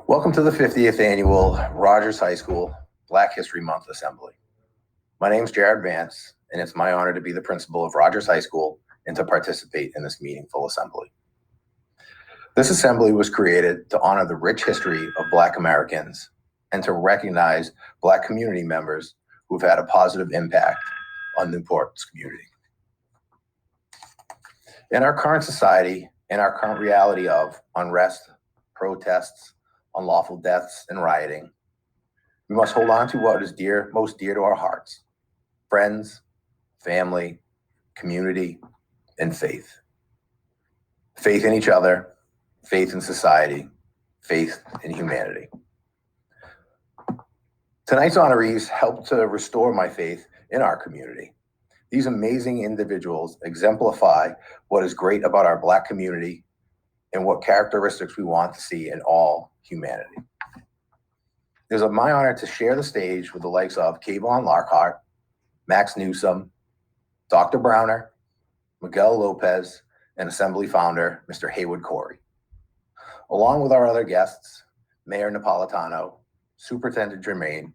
Welcome to the 50th Annual Rogers High School Black History Month Assembly. My name is Jared Vance, and it's my honor to be the principal of Rogers High School and to participate in this meaningful assembly. This assembly was created to honor the rich history of Black Americans and to recognize Black community members who've had a positive impact on Newport's community. In our current society, in our current reality of unrest, protests, unlawful deaths, and rioting, we must hold on to what is most dear to our hearts: friends, family, community, and faith. Faith in each other, faith in society, faith in humanity. Tonight's honorees helped to restore my faith in our community. These amazing individuals exemplify what is great about our Black community and what characteristics we want to see in all humanity. It is my honor to share the stage with the likes of Kayvon Lockhart, Max Newsom, Dr. Browner, Miguel Lopez, and Assembly founder, Mr. Haywood Corey. Along with our other guests, Mayor Napolitano, Superintendent Germain,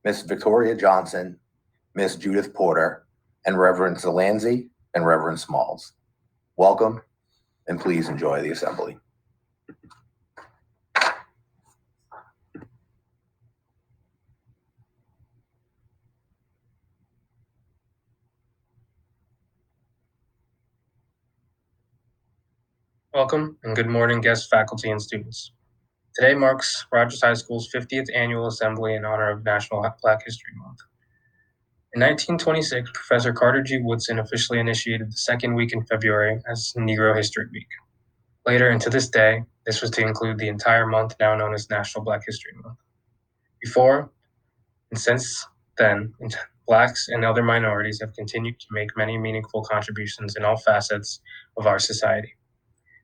Miss Victoria Johnson, Miss Judith Porter, and Reverend Zelanzi and Reverend Smalls. Welcome, and please enjoy the assembly. Welcome and good morning, guests, faculty, and students. Today marks Rogers High School's 50th Annual Assembly in honor of National Black History Month. In 1926, Professor Carter G. Woodson officially initiated the second week in February as Negro History Week. Later, and to this day, this was to include the entire month now known as National Black History Month. Before and since then, Blacks and other minorities have continued to make many meaningful contributions in all facets of our society.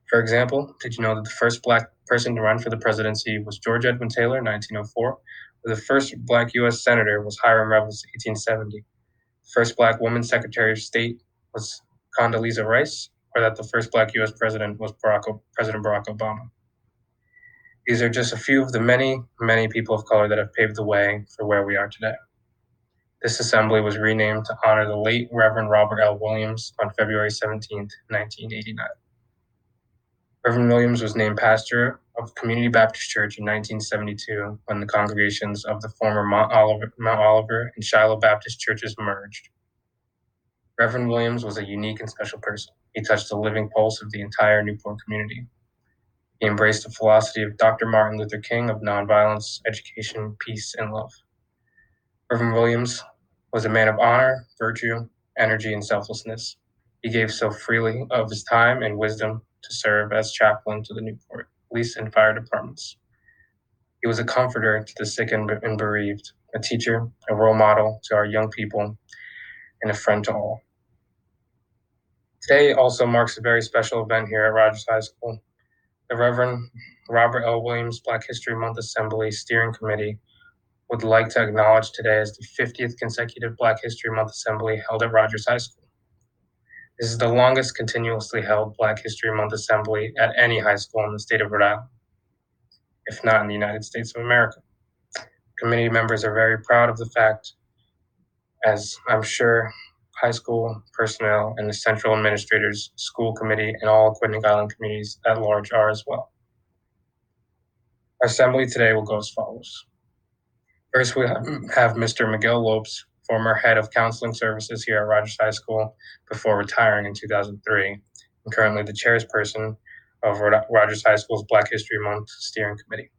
For example, did you know that the first Black person to run for the presidency was George Edwin Taylor in 1904? Or the first Black U.S. Senator was Hiram Revels in 1870? The first Black woman Secretary of State was Condoleezza Rice? Or that the first Black U.S. president was President Barack Obama? These are just a few of the many, many people of color that have paved the way for where we are today. This assembly was renamed to honor the late Reverend Robert L. Williams on February 17, 1989. Reverend Williams was named pastor of Community Baptist Church in 1972 when the congregations of the former Mount Oliver and Shiloh Baptist churches merged. Reverend Williams was a unique and special person. He touched the living pulse of the entire Newport community. He embraced the philosophy of Dr. Martin Luther King of nonviolence, education, peace, and love. Reverend Williams was a man of honor, virtue, energy, and selflessness. He gave so freely of his time and wisdom to serve as chaplain to the Newport Police and Fire Departments. He was a comforter to the sick and bereaved, a teacher, a role model to our young people, and a friend to all. Today also marks a very special event here at Rogers High School. The Reverend Robert L. Williams Black History Month Assembly Steering Committee would like to acknowledge today as the 50th consecutive Black History Month Assembly held at Rogers High School. This is the longest continuously held Black History Month Assembly at any high school in the state of Rhode Island, if not in the United States of America. Committee members are very proud of the fact, as I'm sure high school personnel and the central administrators, school committee, and all Aquidneck Island communities at large are as well. Our assembly today will go as follows. First, we have Mr. Miguel Lopes, former head of counseling services here at Rogers High School before retiring in 2003, and currently the chairperson of Rogers High School's Black History Month Steering Committee.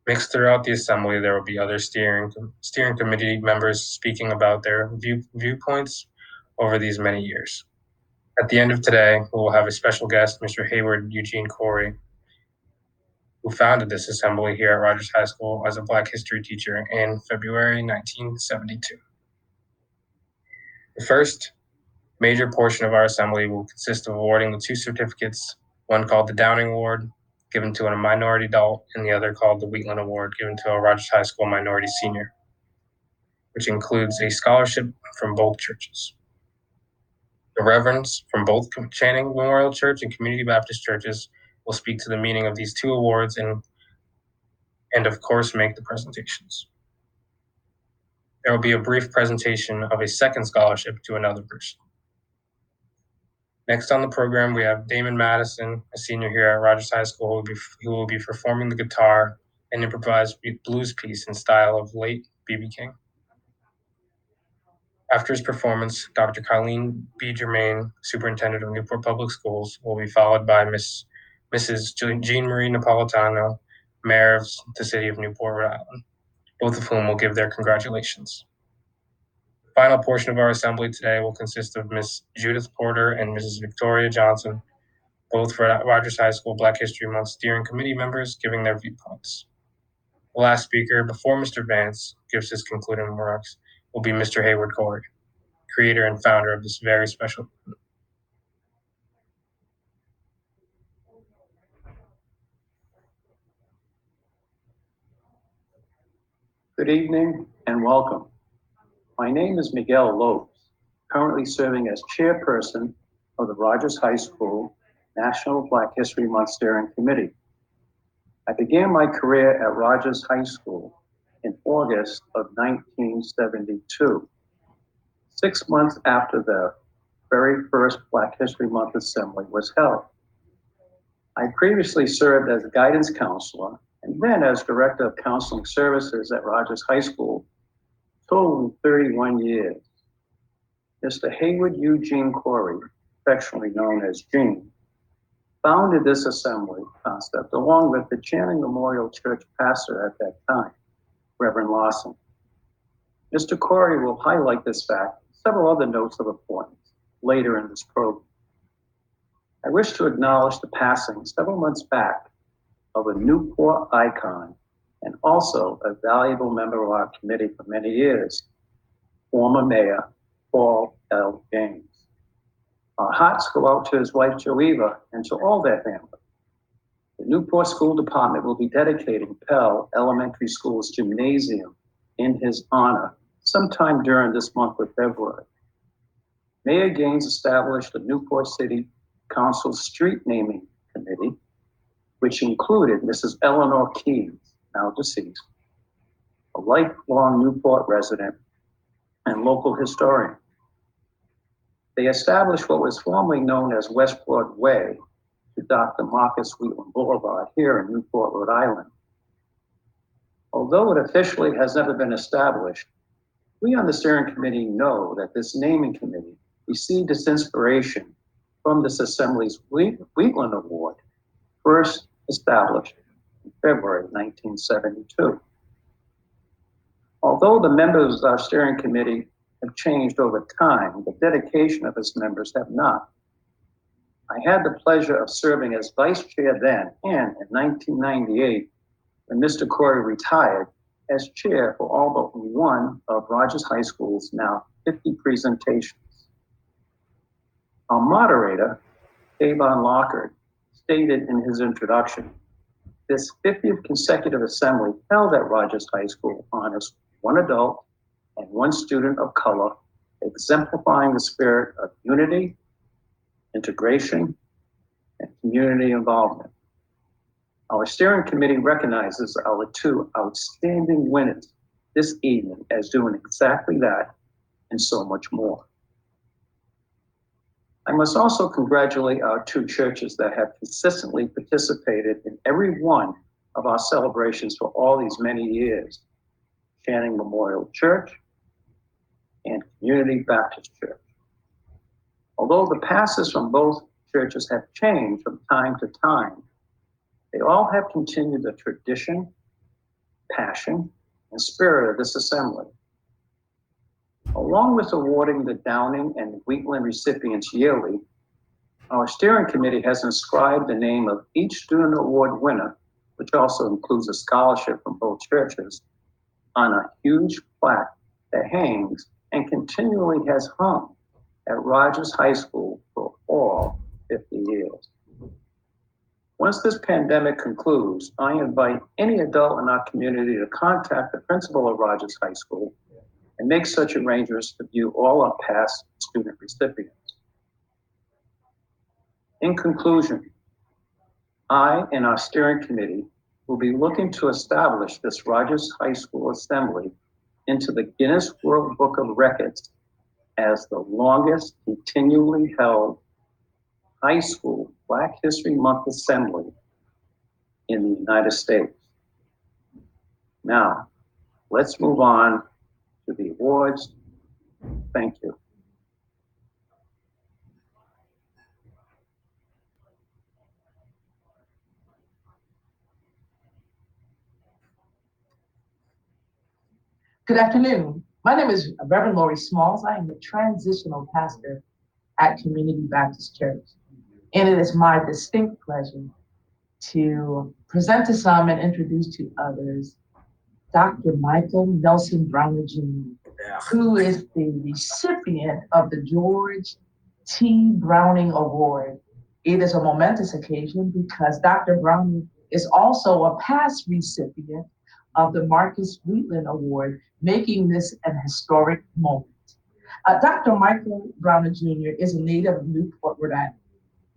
Mixed throughout the assembly, there will be other steering committee members speaking about their viewpoints over these many years. At the end of today, we will have a special guest, Mr. Haywood Eugene Corey, who founded this assembly here at Rogers High School as a Black history teacher in February 1972. The first major portion of our assembly will consist of awarding the two certificates, one called the Downing Award, given to a minority adult, and the other called the Wheatland Award, given to a Rogers High School minority senior, which includes a scholarship from both churches. The reverends from both Channing Memorial Church and Community Baptist churches will speak to the meaning of these two awards and and of course make the presentations. There will be a brief presentation of a second scholarship to another person. Next on the program, we have Damon Madison, a senior here at Rogers High School, who will be performing the guitar and improvised blues piece in style of late B.B. King. After his performance, Dr. Colleen B. Germain, Superintendent of Newport Public Schools, will be followed by Mrs. Jean Marie Napolitano, Mayor of the City of Newport, Rhode Island, both of whom will give their congratulations. The final portion of our assembly today will consist of Ms. Judith Porter and Mrs. Victoria Johnson, both for Rogers High School Black History Month Steering Committee members, giving their viewpoints. The last speaker, before Mr. Vance gives his concluding remarks, will be Mr. Hayward Corey, creator and founder of this very special movement. Good evening and welcome. My name is Miguel Lopes, currently serving as chairperson of the Rogers High School National Black History Month Steering Committee. I began my career at Rogers High School in August of 1972, 6 months after the very first Black History Month assembly was held. I previously served as a guidance counselor and then as Director of Counseling Services at Rogers High School, totaling 31 years. Mr. Hayward Eugene Corey, affectionately known as Gene, founded this assembly concept along with the Channing Memorial Church pastor at that time, Reverend Lawson. Mr. Corey will highlight this fact and several other notes of importance later in this program. I wish to acknowledge the passing several months back of a Newport icon and also a valuable member of our committee for many years, former Mayor Paul L. James. Our hearts go out to his wife Joeva and to all their family. The Newport School Department will be dedicating Pell Elementary School's gymnasium in his honor sometime during this month of February. Mayor Gaines established the Newport City Council Street Naming Committee, which included Mrs. Eleanor Keyes, now deceased, a lifelong Newport resident and local historian. They established what was formerly known as West Broadway to Dr. Marcus Wheatland Boulevard here in Newport, Rhode Island. Although it officially has never been established, we on the steering committee know that this naming committee received its inspiration from this assembly's Wheatland Award, first established in February 1972. Although the members of our steering committee have changed over time, the dedication of its members have not. I had the pleasure of serving as vice chair then, and in 1998, when Mr. Corey retired, as chair for all but one of Rogers High School's now 50 presentations. Our moderator, Dejuan Lockhart, stated in his introduction, this 50th consecutive assembly held at Rogers High School honors one adult and one student of color, exemplifying the spirit of unity, integration, and community involvement. Our steering committee recognizes our two outstanding winners this evening as doing exactly that and so much more. I must also congratulate our two churches that have consistently participated in every one of our celebrations for all these many years, Channing Memorial Church and Community Baptist Church. Although the pastors from both churches have changed from time to time, they all have continued the tradition, passion, and spirit of this assembly. Along with awarding the Downing and Wheatland recipients yearly, our steering committee has inscribed the name of each student award winner, which also includes a scholarship from both churches, on a huge plaque that hangs and continually has hung at Rogers High School for all 50 years. Once this pandemic concludes, I invite any adult in our community to contact the principal of Rogers High School and make such arrangements to view all our past student recipients. In conclusion, I and our steering committee will be looking to establish this Rogers High School Assembly into the Guinness World Book of Records as the longest continually held high school Black History Month assembly in the United States. Now, let's move on to the awards. Thank you. Good afternoon. My name is Reverend Smalls. I am the transitional pastor at Community Baptist Church. And it is my distinct pleasure to present to some and introduce to others Dr. Michael Nelson Browner Jr., who is the recipient of the George T. Browning Award. It is a momentous occasion because Dr. Browning is also a past recipient of the Marcus Wheatland Award, making this an historic moment. Dr. Michael Browner Jr. is a native of Newport, Rhode Island.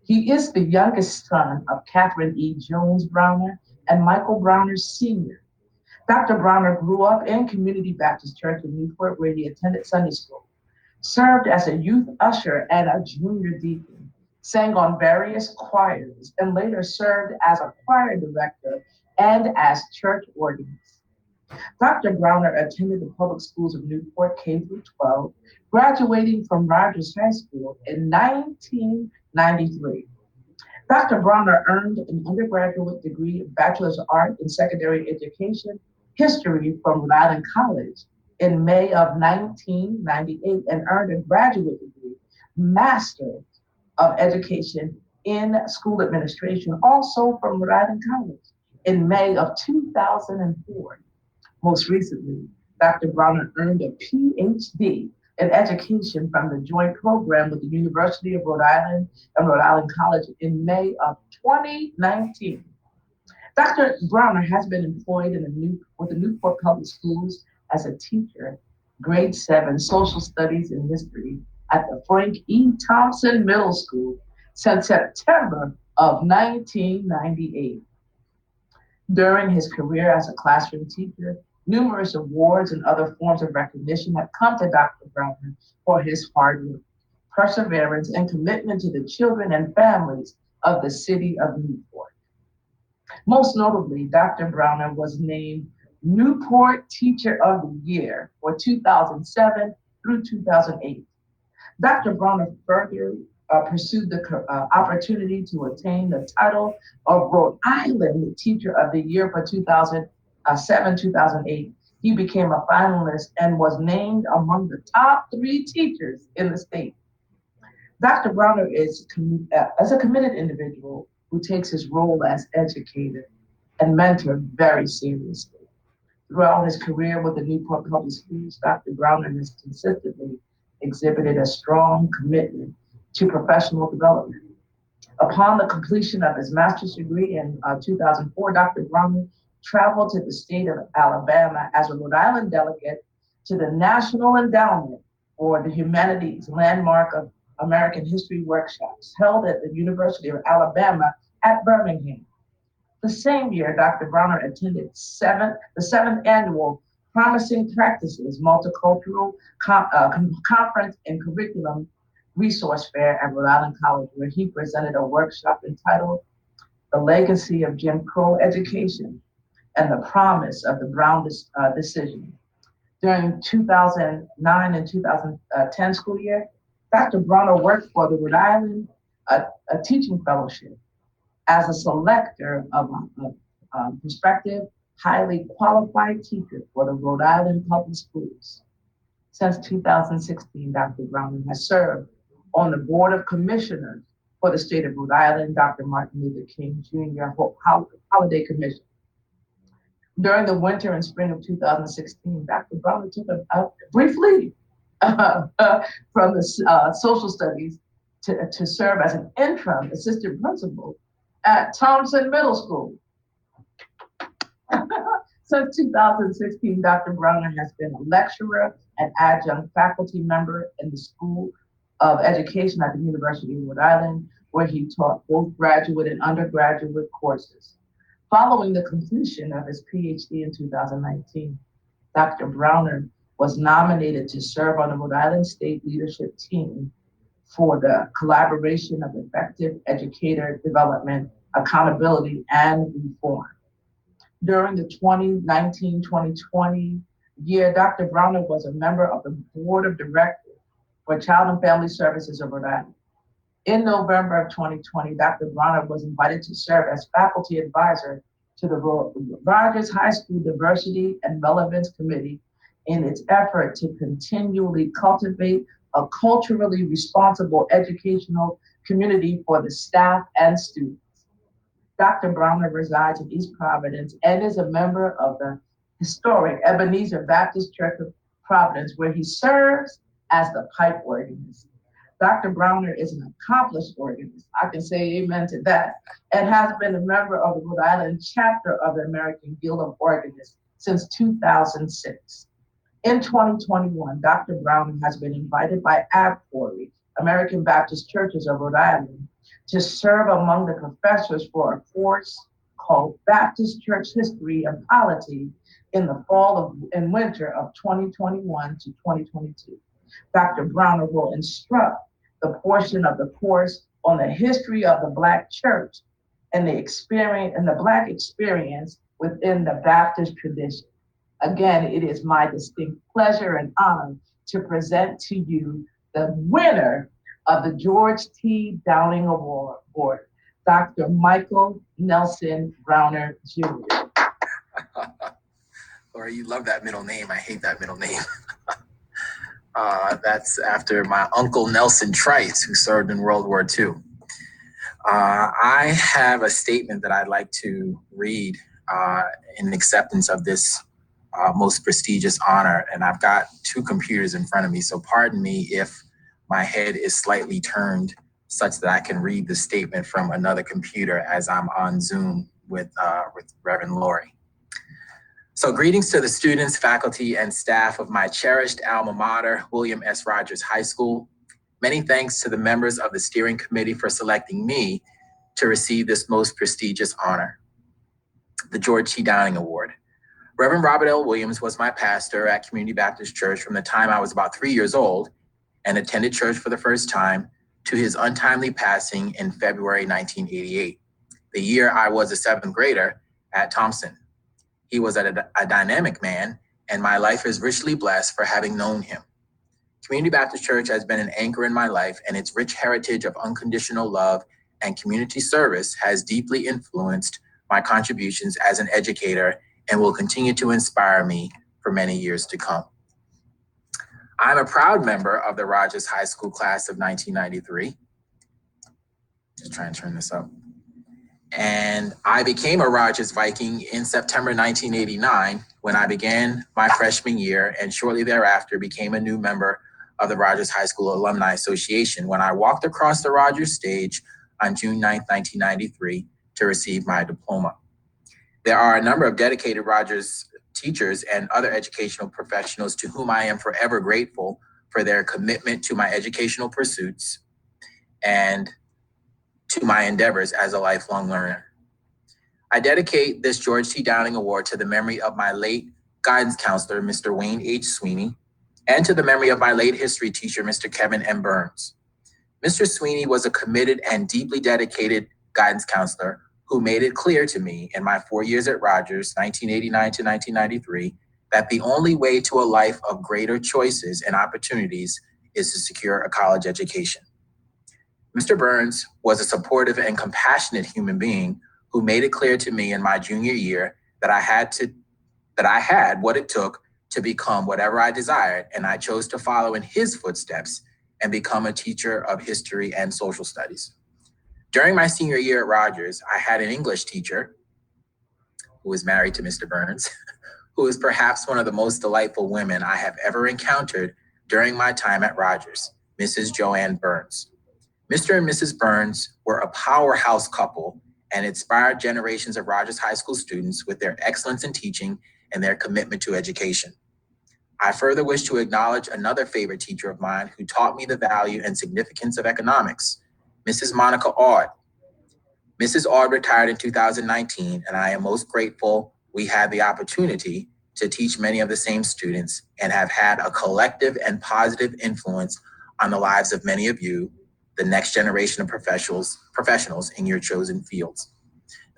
He is the youngest son of Catherine E. Jones Browner and Michael Browner Sr. Dr. Browner grew up in Community Baptist Church in Newport, where he attended Sunday school, served as a youth usher and a junior deacon, sang on various choirs, and later served as a choir director and as church organist. Dr. Browner attended the public schools of Newport K through 12, graduating from Rogers High School in 1993. Dr. Browner earned an undergraduate degree of Bachelor's of Art in Secondary Education History from Rhode Island College in May of 1998 and earned a graduate degree, Master of Education in School Administration, also from Rhode Island College in May of 2004. Most recently, Dr. Browner earned a PhD in education from the joint program with the University of Rhode Island and Rhode Island College in May of 2019. Dr. Browner has been employed with the Newport Public Schools as a teacher, grade 7 social studies and history at the Frank E. Thompson Middle School since September of 1998. During his career as a classroom teacher, numerous awards and other forms of recognition have come to Dr. Browner for his hard work, perseverance, and commitment to the children and families of the city of Newport. Most notably, Dr. Browner was named Newport Teacher of the Year for 2007 through 2008. Dr. Browner further pursued the opportunity to attain the title of Rhode Island Teacher of the Year for 2007-2008. He became a finalist and was named among the top 3 teachers in the state. Dr. Browner is a committed individual who takes his role as educator and mentor very seriously. Throughout his career with the Newport Public Schools, Dr. Browner has consistently exhibited a strong commitment to professional development. Upon the completion of his master's degree in 2004, Dr. Browner traveled to the state of Alabama as a Rhode Island delegate to the National Endowment for the Humanities Landmark of American History workshops held at the University of Alabama at Birmingham. The same year, Dr. Browner attended the 7th annual Promising Practices Multicultural Conference and Curriculum Resource Fair at Rhode Island College, where he presented a workshop entitled The Legacy of Jim Crow Education and the Promise of the Brown Decision. During 2009 and 2010 school year, Dr. Browner worked for the Rhode Island Teaching Fellowship as a selector of prospective, highly qualified teachers for the Rhode Island Public Schools. Since 2016, Dr. Browner has served on the Board of Commissioners for the state of Rhode Island, Dr. Martin Luther King Jr. Holiday Commission. During the winter and spring of 2016, Dr. Browner took a brief leave from the social studies to serve as an interim assistant principal at Thompson Middle School. Since 2016, Dr. Browner has been a lecturer and adjunct faculty member in the School of Education at the University of Rhode Island, where he taught both graduate and undergraduate courses. Following the completion of his PhD in 2019, Dr. Browner was nominated to serve on the Rhode Island State Leadership Team for the collaboration of effective educator development, accountability, and reform. During the 2019-2020 year, Dr. Browner was a member of the Board of Directors for Child and Family Services of Rhode Island. In November of 2020, Dr. Browner was invited to serve as faculty advisor to the Rogers High School Diversity and Relevance Committee in its effort to continually cultivate a culturally responsible educational community for the staff and students. Dr. Browner resides in East Providence and is a member of the historic Ebenezer Baptist Church of Providence, where he serves as the pipe organist. Dr. Browner is an accomplished organist, I can say amen to that, and has been a member of the Rhode Island chapter of the American Guild of Organists since 2006. In 2021, Dr. Browner has been invited by ABCORI, American Baptist Churches of Rhode Island, to serve among the professors for a course called Baptist Church History and Polity in the fall and winter of 2021 to 2022. Dr. Browner will instruct the portion of the course on the history of the Black church and the Black experience within the Baptist tradition. Again, it is my distinct pleasure and honor to present to you the winner of the George T. Downing Award, Dr. Michael Nelson Browner Jr. Laura, you love that middle name. I hate that middle name. That's after my uncle Nelson Trice, who served in World War II. I have a statement that I'd like to read in acceptance of this most prestigious honor. And I've got two computers in front of me, so pardon me if my head is slightly turned such that I can read the statement from another computer as I'm on Zoom with Reverend Lori. So greetings to the students, faculty, and staff of my cherished alma mater, William S. Rogers High School. Many thanks to the members of the steering committee for selecting me to receive this most prestigious honor, the George T. Downing Award. Reverend Robert L. Williams was my pastor at Community Baptist Church from the time I was about 3 years old and attended church for the first time to his untimely passing in February 1988, the year I was a seventh grader at Thompson. He was a dynamic man, and my life is richly blessed for having known him. Community Baptist Church has been an anchor in my life, and its rich heritage of unconditional love and community service has deeply influenced my contributions as an educator and will continue to inspire me for many years to come. I'm a proud member of the Rogers High School class of 1993. Just try and turn this up. And I became a Rogers Viking in September 1989 when I began my freshman year, and shortly thereafter became a new member of the Rogers High School Alumni Association when I walked across the Rogers stage on June 9th, 1993 to receive my diploma. There are a number of dedicated Rogers teachers and other educational professionals to whom I am forever grateful for their commitment to my educational pursuits and to my endeavors as a lifelong learner. I dedicate this George T. Downing Award to the memory of my late guidance counselor, Mr. Wayne H. Sweeney, and to the memory of my late history teacher, Mr. Kevin M. Burns. Mr. Sweeney was a committed and deeply dedicated guidance counselor who made it clear to me in my 4 years at Rogers, 1989 to 1993, that the only way to a life of greater choices and opportunities is to secure a college education. Mr. Burns was a supportive and compassionate human being who made it clear to me in my junior year that I had what it took to become whatever I desired, and I chose to follow in his footsteps and become a teacher of history and social studies. During my senior year at Rogers, I had an English teacher who was married to Mr. Burns, who is perhaps one of the most delightful women I have ever encountered during my time at Rogers, Mrs. Joanne Burns. Mr. and Mrs. Burns were a powerhouse couple and inspired generations of Rogers High School students with their excellence in teaching and their commitment to education. I further wish to acknowledge another favorite teacher of mine who taught me the value and significance of economics, Mrs. Monica Aud. Mrs. Aud retired in 2019, and I am most grateful we had the opportunity to teach many of the same students and have had a collective and positive influence on the lives of many of you, the next generation of professionals in your chosen fields.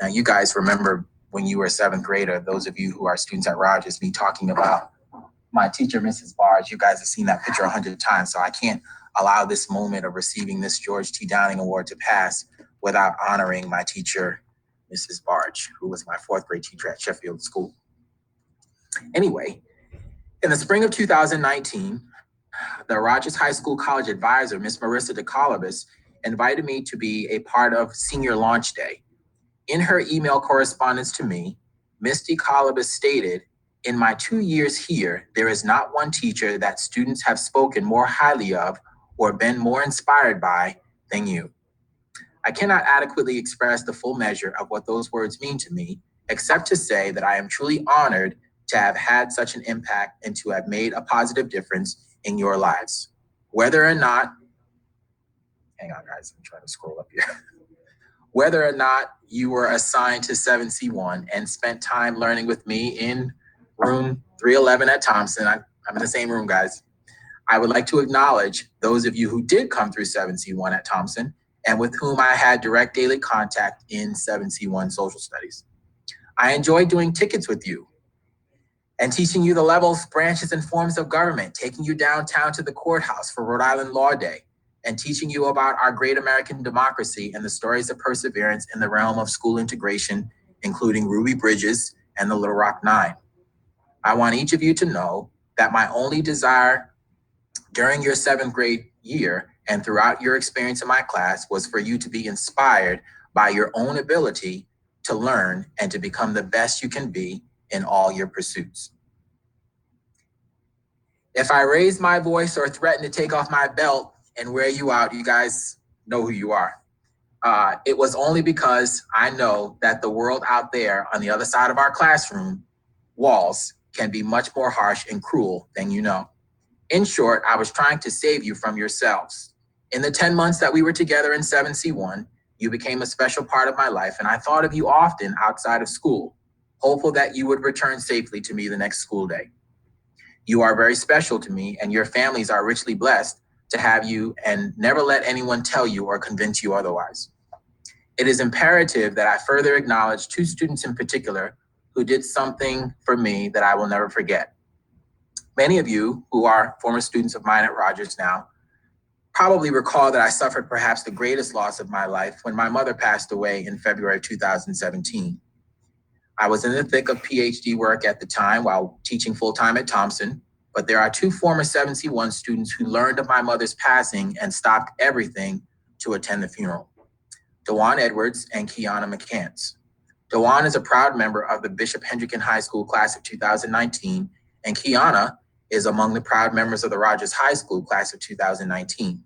Now, you guys remember when you were a seventh grader, those of you who are students at Rogers, me talking about my teacher, Mrs. Barge. You guys have seen that picture 100 times, so I can't allow this moment of receiving this George T. Downing Award to pass without honoring my teacher, Mrs. Barge, who was my fourth grade teacher at Sheffield School. Anyway, in the spring of 2019, the Rogers High School College advisor, Miss Marissa DeColibus, invited me to be a part of Senior Launch Day. In her email correspondence to me, Ms. DeColibus stated, "In my 2 years here, there is not one teacher that students have spoken more highly of or been more inspired by than you." I cannot adequately express the full measure of what those words mean to me, except to say that I am truly honored to have had such an impact and to have made a positive difference in your lives. Whether or not, hang on guys, I'm trying to scroll up here. Whether or not you were assigned to 7C1 and spent time learning with me in room 311 at Thompson, I'm in the same room, guys. I would like to acknowledge those of you who did come through 7C1 at Thompson and with whom I had direct daily contact in 7C1 social studies. I enjoyed doing tickets with you and teaching you the levels, branches, and forms of government, taking you downtown to the courthouse for Rhode Island Law Day, and teaching you about our great American democracy and the stories of perseverance in the realm of school integration, including Ruby Bridges and the Little Rock Nine. I want each of you to know that my only desire during your seventh grade year and throughout your experience in my class was for you to be inspired by your own ability to learn and to become the best you can be in all your pursuits. If I raise my voice or threaten to take off my belt and wear you out, you guys know who you are. It was only because I know that the world out there on the other side of our classroom walls can be much more harsh and cruel than you know. In short, I was trying to save you from yourselves. In the 10 months that we were together in 7C1, you became a special part of my life, and I thought of you often outside of school, hopeful that you would return safely to me the next school day. You are very special to me, and your families are richly blessed to have you, and never let anyone tell you or convince you otherwise. It is imperative that I further acknowledge two students in particular who did something for me that I will never forget. Many of you who are former students of mine at Rogers now probably recall that I suffered perhaps the greatest loss of my life when my mother passed away in February 2017. I was in the thick of PhD work at the time while teaching full-time at Thompson, but there are two former 7C1 students who learned of my mother's passing and stopped everything to attend the funeral. Dejuan Edwards and Keana Mccance. Dejuan is a proud member of the Bishop Hendricken High School class of 2019, and Keana is among the proud members of the Rogers High School class of 2019.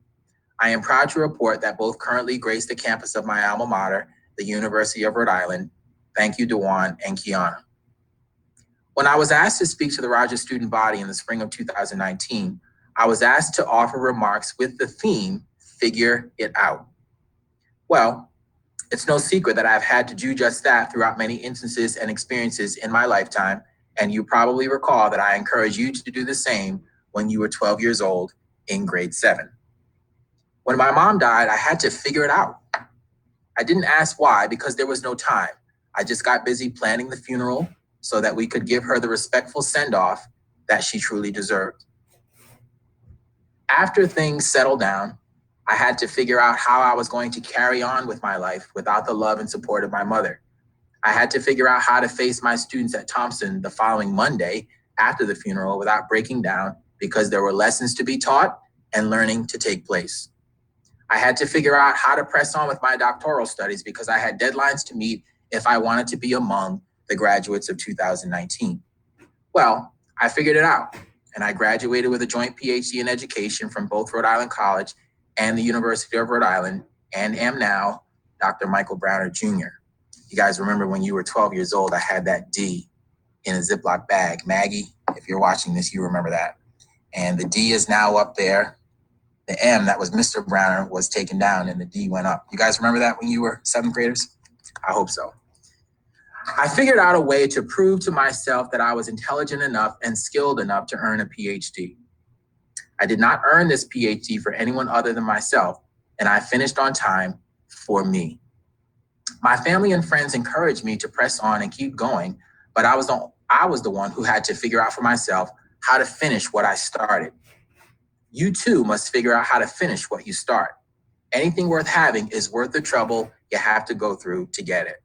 I am proud to report that both currently grace the campus of my alma mater, the University of Rhode Island. Thank you, Dejuan and Keana. When I was asked to speak to the Rogers student body in the spring of 2019, I was asked to offer remarks with the theme, Figure It Out. Well, it's no secret that I've had to do just that throughout many instances and experiences in my lifetime, and you probably recall that I encouraged you to do the same when you were 12 years old in grade 7. When my mom died, I had to figure it out. I didn't ask why because there was no time. I just got busy planning the funeral so that we could give her the respectful send-off that she truly deserved. After things settled down, I had to figure out how I was going to carry on with my life without the love and support of my mother. I had to figure out how to face my students at Thompson the following Monday after the funeral without breaking down because there were lessons to be taught and learning to take place. I had to figure out how to press on with my doctoral studies because I had deadlines to meet if I wanted to be among the graduates of 2019. Well, I figured it out, and I graduated with a joint PhD in education from both Rhode Island College and the University of Rhode Island, and am now Dr. Michael Browner Jr. You guys remember when you were 12 years old, I had that D in a Ziploc bag. Maggie, if you're watching this, you remember that. And the D is now up there. The M, that was Mr. Browner, was taken down and the D went up. You guys remember that when you were 7th graders? I hope so. I figured out a way to prove to myself that I was intelligent enough and skilled enough to earn a PhD. I did not earn this PhD for anyone other than myself, and I finished on time for me. My family and friends encouraged me to press on and keep going, but I was the one who had to figure out for myself how to finish what I started. You too must figure out how to finish what you start. Anything worth having is worth the trouble you have to go through to get it.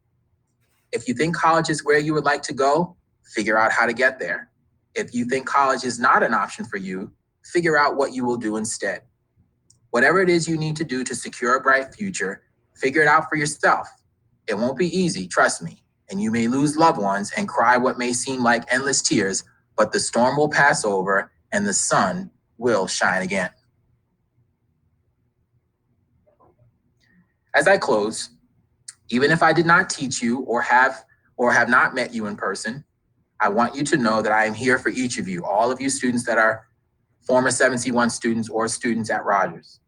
If you think college is where you would like to go, figure out how to get there. If you think college is not an option for you, figure out what you will do instead. Whatever it is you need to do to secure a bright future, figure it out for yourself. It won't be easy, trust me, and you may lose loved ones and cry what may seem like endless tears, but the storm will pass over and the sun will shine again. As I close, even if I did not teach you or have not met you in person, I want you to know that I am here for each of you, all of you students that are former 7C1 students or students at Rogers.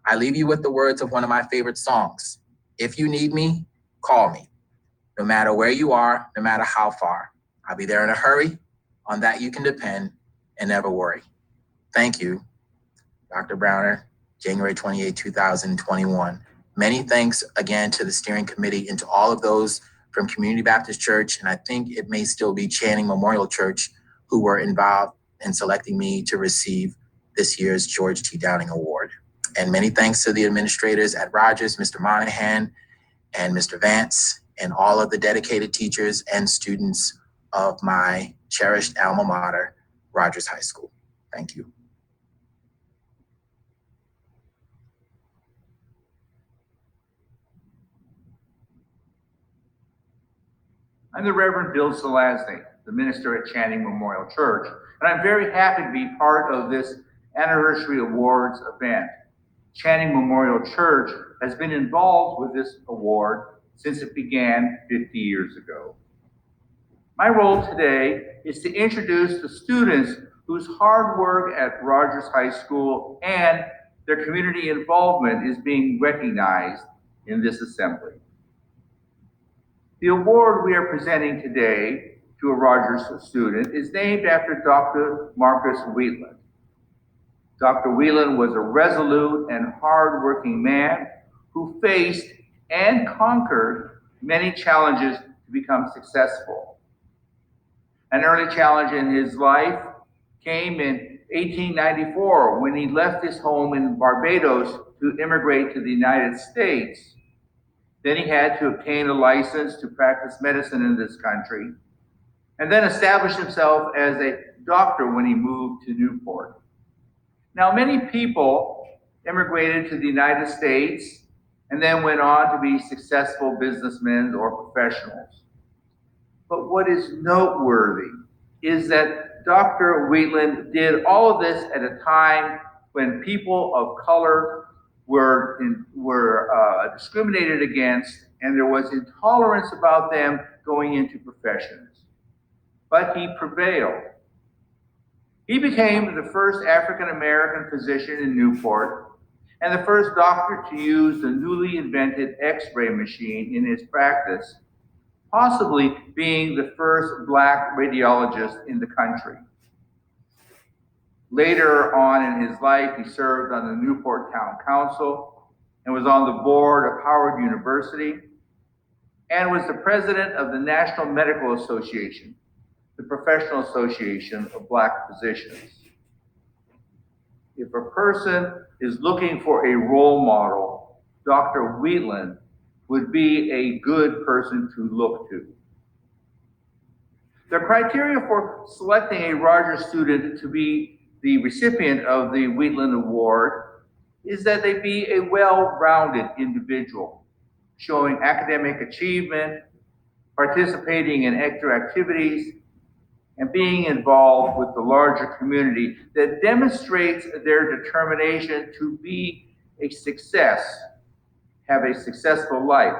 I leave you with the words of one of my favorite songs. If you need me, call me. No matter where you are, no matter how far, I'll be there in a hurry. On that you can depend and never worry. Thank you, Dr. Browner, January 28, 2021. Many thanks again to the steering committee and to all of those from Community Baptist Church, and I think it may still be Channing Memorial Church, who were involved in selecting me to receive this year's George T. Downing Award. And many thanks to the administrators at Rogers, Mr. Monahan and Mr. Vance, and all of the dedicated teachers and students of my cherished alma mater, Rogers High School. Thank you. I'm the Reverend Bill Selazny, the minister at Channing Memorial Church, and I'm very happy to be part of this Anniversary Awards event. Channing Memorial Church has been involved with this award since it began 50 years ago. My role today is to introduce the students whose hard work at Rogers High School and their community involvement is being recognized in this assembly. The award we are presenting today to a Rogers student is named after Dr. Marcus Wheatland. Dr. Wheatland was a resolute and hard-working man who faced and conquered many challenges to become successful. An early challenge in his life came in 1894 when he left his home in Barbados to immigrate to the United States. Then he had to obtain a license to practice medicine in this country, and then establish himself as a doctor when he moved to Newport. Now, many people immigrated to the United States and then went on to be successful businessmen or professionals. But what is noteworthy is that Dr. Wheatland did all of this at a time when people of color were discriminated against, and there was intolerance about them going into professions. But he prevailed. He became the first African-American physician in Newport and the first doctor to use the newly invented X-ray machine in his practice, possibly being the first Black radiologist in the country. Later on in his life, he served on the Newport Town Council and was on the board of Howard University and was the president of the National Medical Association, the professional association of Black physicians. If a person is looking for a role model, Dr. Wheatland would be a good person to look to. The criteria for selecting a Rogers student to be the recipient of the Wheatland Award is that they be a well-rounded individual, showing academic achievement, participating in extra activities, and being involved with the larger community that demonstrates their determination to be a success, have a successful life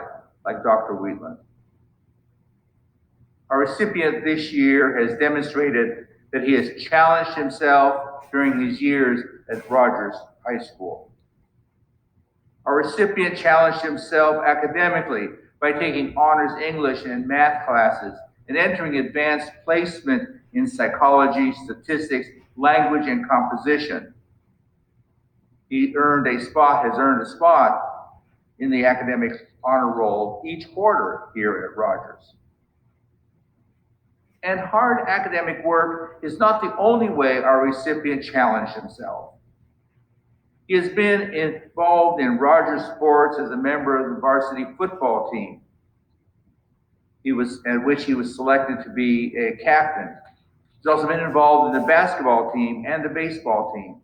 like Dr. Wheatland. Our recipient this year has demonstrated that he has challenged himself during his years at Rogers High School. Our recipient challenged himself academically by taking honors English and math classes and entering advanced placement in psychology, statistics, language, and composition. He has earned a spot in the academic honor roll each quarter here at Rogers. And hard academic work is not the only way our recipient challenged himself. He has been involved in Rogers sports as a member of the varsity football team, at which he was selected to be a captain. He's also been involved in the basketball team and the baseball team.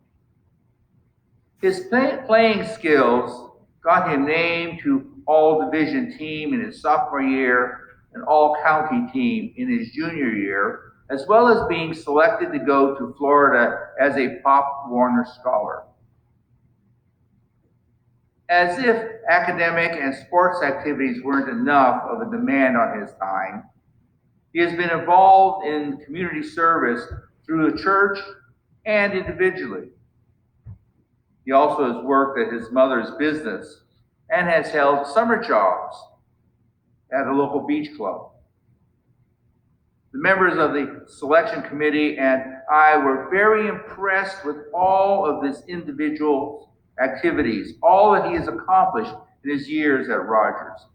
His playing skills got him named to all-division team in his sophomore year, an all-county team in his junior year, as well as being selected to go to Florida as a Pop Warner Scholar. As if academic and sports activities weren't enough of a demand on his time, he has been involved in community service through the church and individually. He also has worked at his mother's business and has held summer jobs at a local beach club. The members of the selection committee and I were very impressed with all of this individual's activities, all that he has accomplished in his years at Rogers.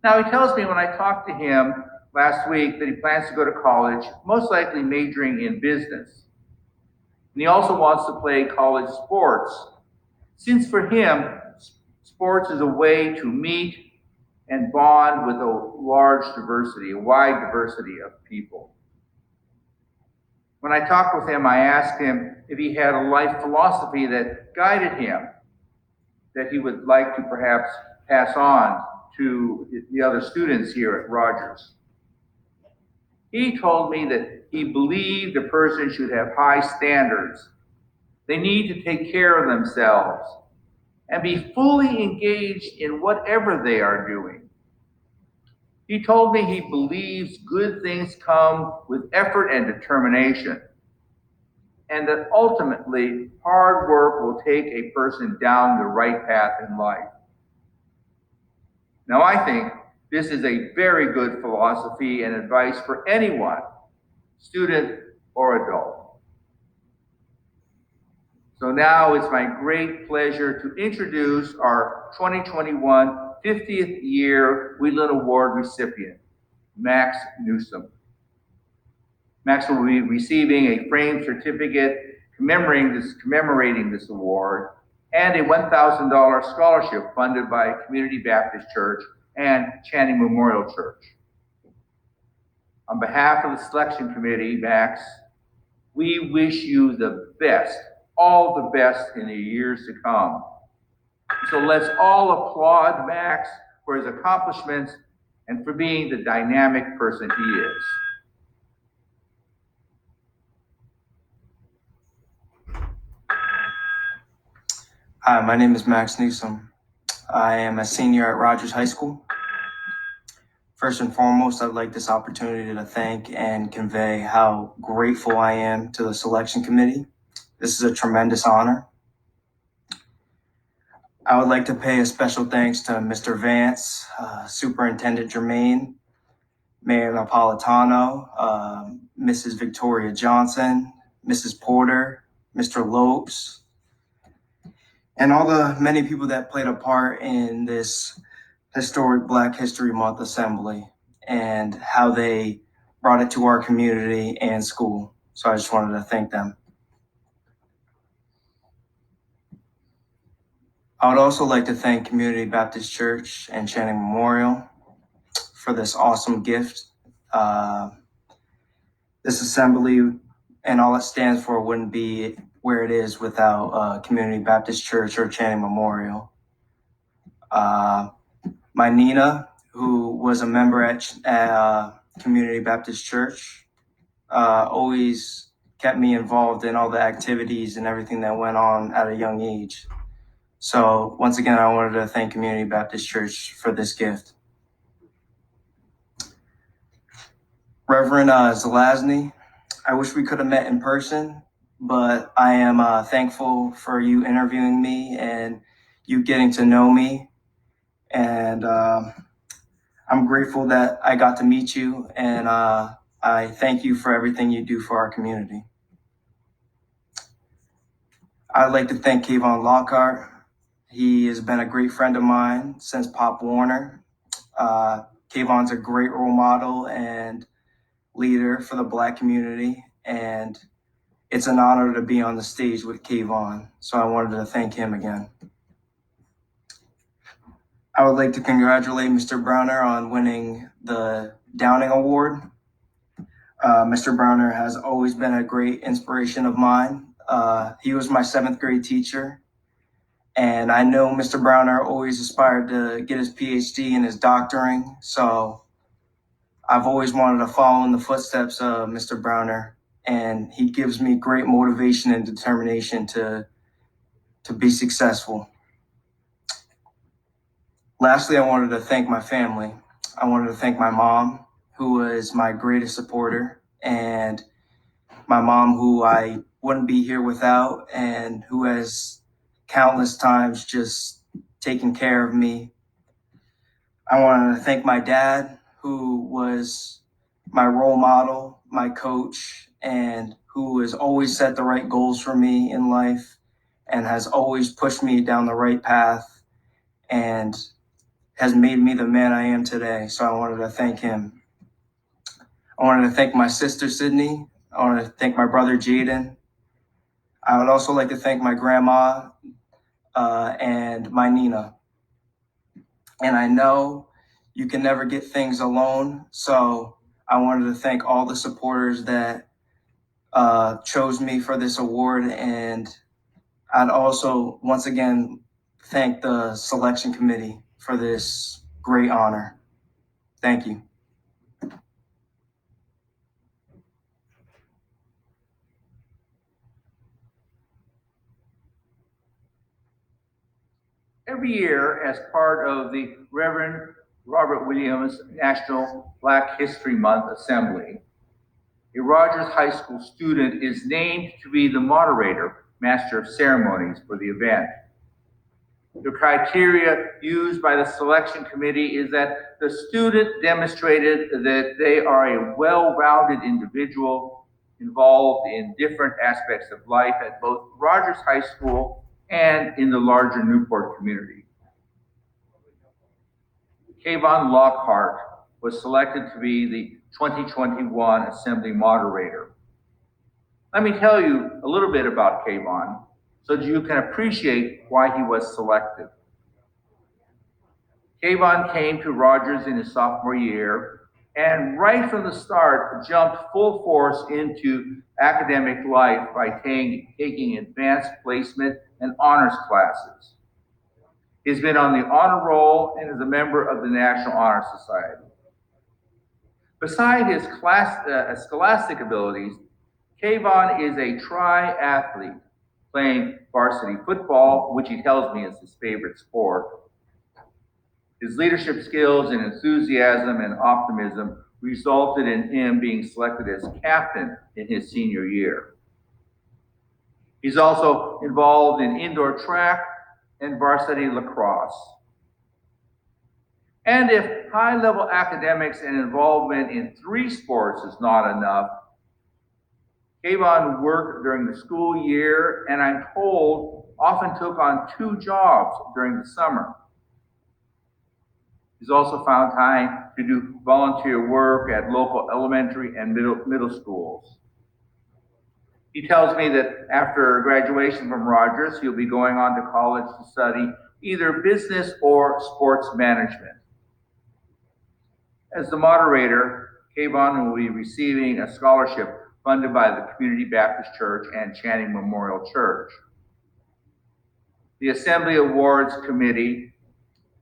Now, he tells me when I talked to him last week that he plans to go to college, most likely majoring in business. And he also wants to play college sports, since for him, sports is a way to meet and bond with a wide diversity of people. When I talked with him, I asked him if he had a life philosophy that guided him, that he would like to perhaps pass on to the other students here at Rogers. He told me that he believed a person should have high standards. They need to take care of themselves and be fully engaged in whatever they are doing. He told me he believes good things come with effort and determination, and that ultimately hard work will take a person down the right path in life. Now, I think this is a very good philosophy and advice for anyone, student or adult. So now it's my great pleasure to introduce our 2021 50th year Wheatland Award recipient, Max Newsom. Max will be receiving a framed certificate commemorating this award and a $1,000 scholarship funded by Community Baptist Church and Channing Memorial Church. On behalf of the selection committee, Max, we wish you the best, all the best in the years to come. So let's all applaud Max for his accomplishments and for being the dynamic person he is. Hi, my name is Max Newsom. I am a senior at Rogers High School. First and foremost, I'd like this opportunity to thank and convey how grateful I am to the selection committee. This is a tremendous honor. I would like to pay a special thanks to Mr. Vance, Superintendent Germain, Mayor Napolitano, Mrs. Victoria Johnson, Mrs. Porter, Mr. Lopes, and all the many people that played a part in this historic Black History Month assembly and how they brought it to our community and school. So I just wanted to thank them. I would also like to thank Community Baptist Church and Channing Memorial for this awesome gift. This assembly and all it stands for wouldn't be where it is without Community Baptist Church or Channing Memorial. My Nina, who was a member at Community Baptist Church, always kept me involved in all the activities and everything that went on at a young age. So once again, I wanted to thank Community Baptist Church for this gift. Reverend Zelazny, I wish we could have met in person, but I am thankful for you interviewing me and you getting to know me. And I'm grateful that I got to meet you, and I thank you for everything you do for our community. I'd like to thank Kayvon Lockhart. He has been a great friend of mine since Pop Warner. Kayvon's a great role model and leader for the Black community, and it's an honor to be on the stage with Kayvon, so I wanted to thank him again. I would like to congratulate Mr. Browner on winning the Downing Award. Mr. Browner has always been a great inspiration of mine. He was my 7th grade teacher, and I know Mr. Browner always aspired to get his PhD and his doctoring, so I've always wanted to follow in the footsteps of Mr. Browner, and he gives me great motivation and determination to be successful. Lastly, I wanted to thank my family. I wanted to thank my mom, who was my greatest supporter, and my mom, who I wouldn't be here without, and who has countless times just taken care of me. I wanted to thank my dad, who was my role model, my coach, and who has always set the right goals for me in life and has always pushed me down the right path and has made me the man I am today. So I wanted to thank him. I wanted to thank my sister, Sydney. I wanted to thank my brother, Jaden. I would also like to thank my grandma and my Nina. And I know you can never get things alone. So I wanted to thank all the supporters that chose me for this award. And I'd also, once again, thank the selection committee for this great honor. Thank you. Every year, as part of the Reverend Robert Williams National Black History Month Assembly, a Rogers High School student is named to be the moderator, master of ceremonies for the event. The criteria used by the selection committee is that the student demonstrated that they are a well-rounded individual involved in different aspects of life at both Rogers High School and in the larger Newport community. Kayvon Lockhart was selected to be the 2021 Assembly Moderator. Let me tell you a little bit about Kayvon so that you can appreciate why he was selected. Kayvon came to Rogers in his sophomore year and right from the start jumped full force into academic life by taking advanced placement and honors classes. He's been on the honor roll and is a member of the National Honor Society. Beside his scholastic abilities, Kayvon is a triathlete, playing varsity football, which he tells me is his favorite sport. His leadership skills and enthusiasm and optimism resulted in him being selected as captain in his senior year. He's also involved in indoor track and varsity lacrosse. And if high-level academics and involvement in 3 sports is not enough, Kayvon worked during the school year, and I'm told often took on 2 jobs during the summer. He's also found time to do volunteer work at local elementary and middle schools. He tells me that after graduation from Rogers, he'll be going on to college to study either business or sports management. As the moderator, Kayvon will be receiving a scholarship funded by the Community Baptist Church and Channing Memorial Church. The Assembly Awards Committee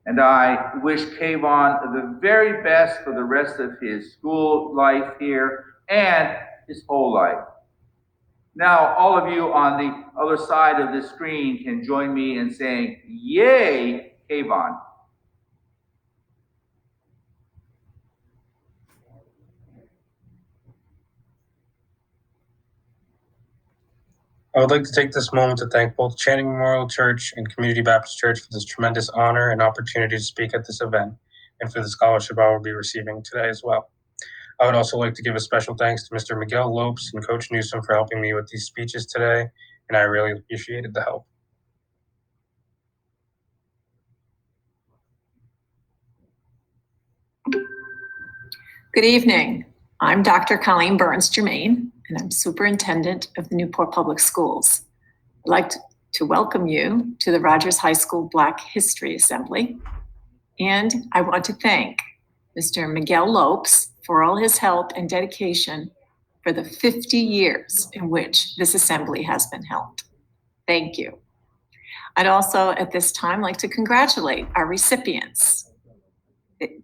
and I wish Kayvon the very best for the rest of his school life here and his whole life. Now, all of you on the other side of the screen can join me in saying, "Yay, Kayvon." I would like to take this moment to thank both Channing Memorial Church and Community Baptist Church for this tremendous honor and opportunity to speak at this event, and for the scholarship I will be receiving today as well. I would also like to give a special thanks to Mr. Miguel Lopes and Coach Newsom for helping me with these speeches today, and I really appreciated the help. Good evening. I'm Dr. Colleen Burns Germain, and I'm Superintendent of the Newport Public Schools. I'd like to welcome you to the Rogers High School Black History Assembly. And I want to thank Mr. Miguel Lopes for all his help and dedication for the 50 years in which this assembly has been held. Thank you. I'd also at this time like to congratulate our recipients.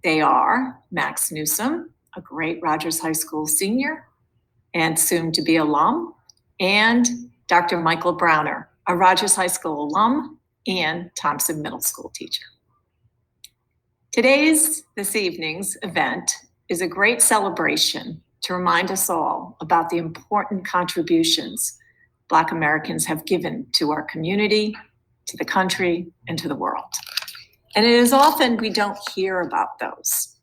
They are Max Newsom, a great Rogers High School senior and soon to be alum, and Dr. Michael Browner, a Rogers High School alum and Thompson Middle School teacher. This evening's event is a great celebration to remind us all about the important contributions Black Americans have given to our community, to the country, and to the world. And it is often we don't hear about those.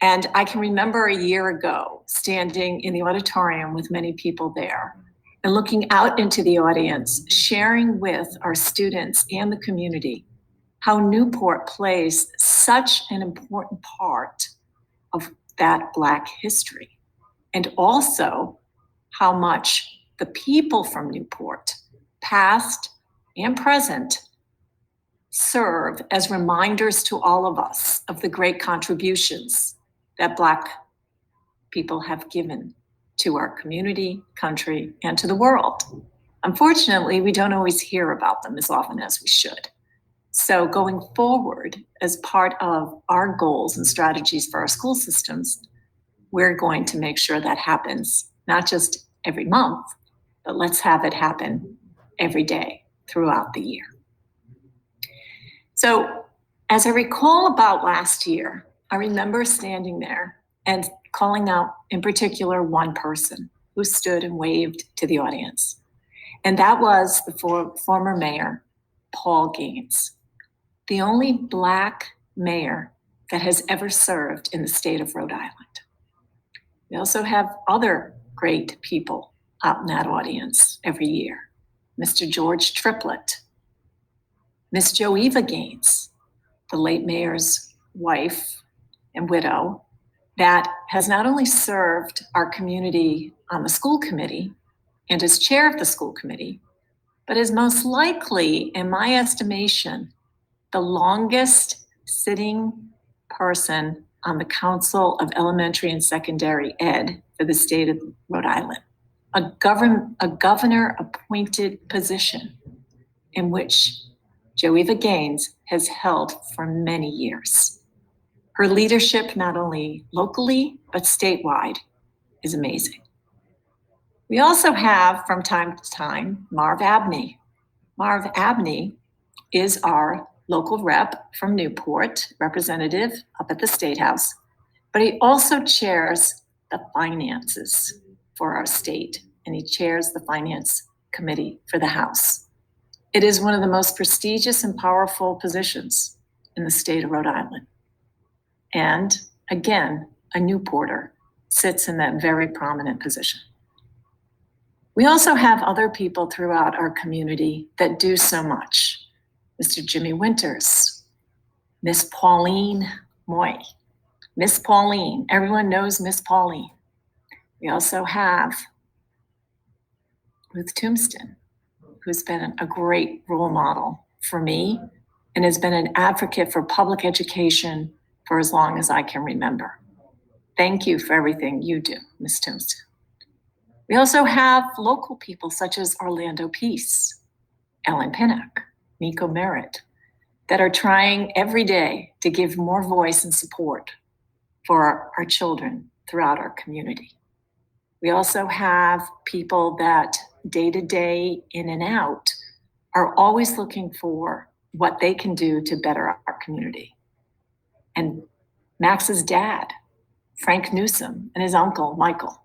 And I can remember a year ago standing in the auditorium with many people there and looking out into the audience, sharing with our students and the community how Newport plays such an important part of that Black history, and also how much the people from Newport, past and present, serve as reminders to all of us of the great contributions that Black people have given to our community, country, and to the world. Unfortunately, we don't always hear about them as often as we should. So going forward, as part of our goals and strategies for our school systems, we're going to make sure that happens, not just every month, but let's have it happen every day throughout the year. So as I recall about last year, I remember standing there and calling out in particular one person who stood and waved to the audience. And that was the former mayor, Paul Gaines, the only Black mayor that has ever served in the state of Rhode Island. We also have other great people out in that audience every year. Mr. George Triplett, Miss Joeva Gaines, the late mayor's wife and widow, that has not only served our community on the school committee and as chair of the school committee, but is most likely, in my estimation, the longest sitting person on the Council of Elementary and Secondary Ed for the state of Rhode Island, a governor appointed position in which Joeva Gaines has held for many years. Her leadership, not only locally, but statewide, is amazing. We also have, from time to time, Marv Abney. Marv Abney is our local rep from Newport, representative up at the State House, but he also chairs the finances for our state, and he chairs the Finance Committee for the House. It is one of the most prestigious and powerful positions in the state of Rhode Island. And again, a Newporter sits in that very prominent position. We also have other people throughout our community that do so much. Mr. Jimmy Winters, Miss Pauline Moy. Miss Pauline, everyone knows Miss Pauline. We also have Ruth Tombston, who's been a great role model for me and has been an advocate for public education for as long as I can remember. Thank you for everything you do, Ms. Tombston. We also have local people such as Orlando Peace, Ellen Pinnock, Nico Merritt, that are trying every day to give more voice and support for our children throughout our community. We also have people that day to day, in and out, are always looking for what they can do to better our community. And Max's dad, Frank Newsom, and his uncle, Michael,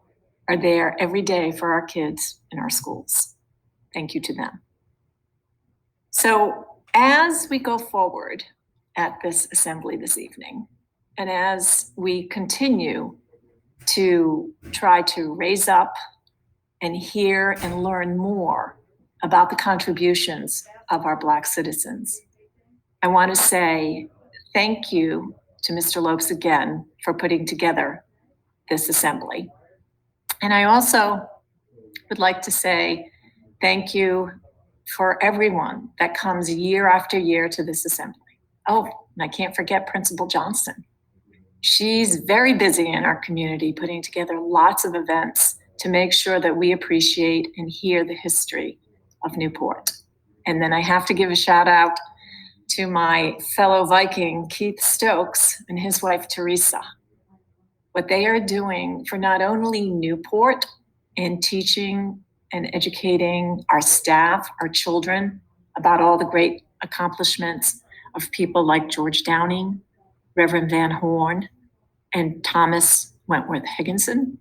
are there every day for our kids in our schools. Thank you to them. So as we go forward at this assembly this evening, and as we continue to try to raise up and hear and learn more about the contributions of our Black citizens, I want to say thank you to Mr. Lopes again for putting together this assembly. And I also would like to say thank you for everyone that comes year after year to this assembly. Oh, and I can't forget Principal Johnson. She's very busy in our community, putting together lots of events to make sure that we appreciate and hear the history of Newport. And then I have to give a shout out to my fellow Viking, Keith Stokes, and his wife, Teresa. What they are doing for not only Newport in teaching and educating our staff, our children, about all the great accomplishments of people like George Downing, Reverend Van Horn, and Thomas Wentworth Higginson.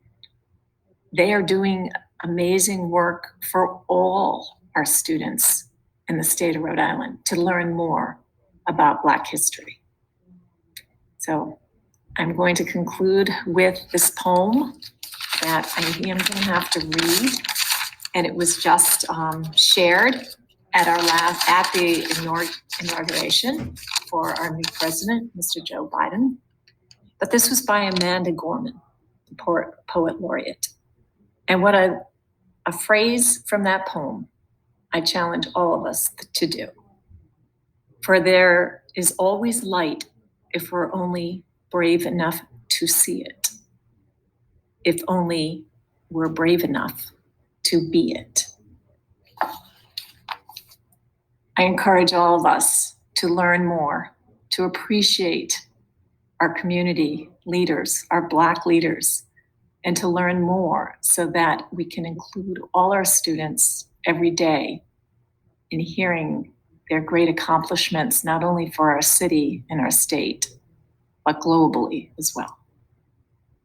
They are doing amazing work for all our students in the state of Rhode Island to learn more about Black history. So I'm going to conclude with this poem that I am going to have to read, and it was just shared at the inauguration for our new president, Mr. Joe Biden. But this was by Amanda Gorman, the poet laureate. And what a phrase from that poem I challenge all of us to do. For there is always light if we're only brave enough to see it. If only we're brave enough to be it. I encourage all of us to learn more, to appreciate our community leaders, our Black leaders, and to learn more so that we can include all our students every day in hearing their great accomplishments, not only for our city and our state, but globally as well.